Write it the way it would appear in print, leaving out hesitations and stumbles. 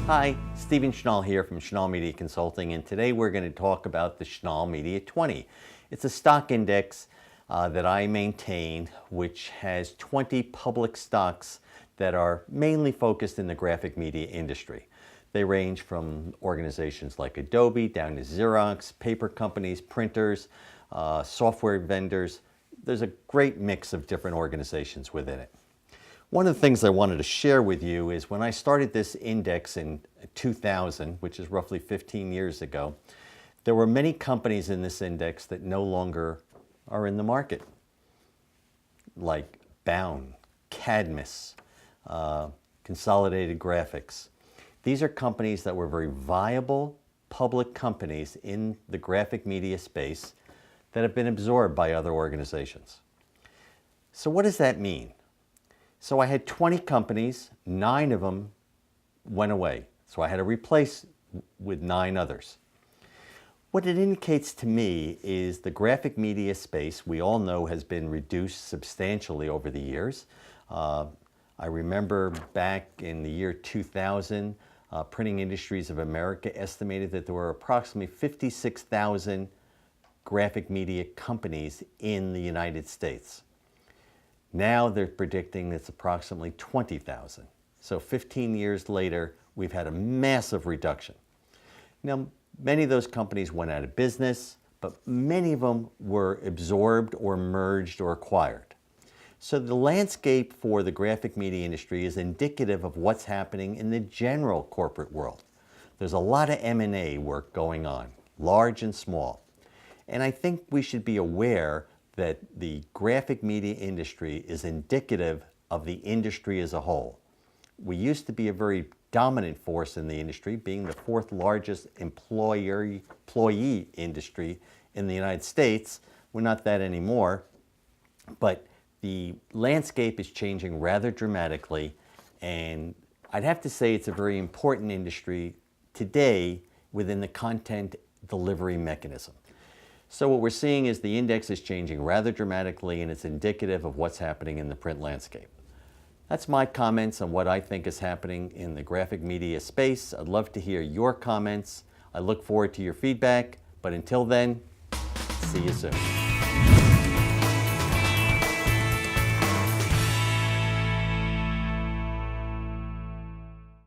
Hi, Stephen Schnoll here from Schnoll Media Consulting, and today we're going to talk about the Schnoll Media 20. It's a stock index that I maintain, which has 20 public stocks that are mainly focused in the graphic media industry. They range from organizations like Adobe down to Xerox, paper companies, printers, software vendors. There's a great mix of different organizations within it. One of the things I wanted to share with you is when I started this index in 2000, which is roughly 15 years ago, there were many companies in this index that no longer are in the market, like Bound, Cadmus, Consolidated Graphics. These are companies that were very viable public companies in the graphic media space that have been absorbed by other organizations. So what does that mean? So I had 20 companies, 9 of them went away. So I had to replace with 9 others. What it indicates to me is the graphic media space, we all know, has been reduced substantially over the years. I remember back in the year 2000, Printing Industries of America estimated that there were approximately 56,000 graphic media companies in the United States. Now they're predicting it's approximately 20,000. So 15 years later, we've had a massive reduction. Now, many of those companies went out of business, but many of them were absorbed or merged or acquired. So the landscape for the graphic media industry is indicative of what's happening in the general corporate world. There's a lot of M&A work going on, large and small. And I think we should be aware that the graphic media industry is indicative of the industry as a whole. We used to be a very dominant force in the industry, being the 4th largest employee industry in the United States. We're not that anymore, but the landscape is changing rather dramatically, and I'd have to say it's a very important industry today within the content delivery mechanism. So what we're seeing is the index is changing rather dramatically, and it's indicative of what's happening in the print landscape. That's my comments on what I think is happening in the graphic media space. I'd love to hear your comments. I look forward to your feedback, but until then, see you soon.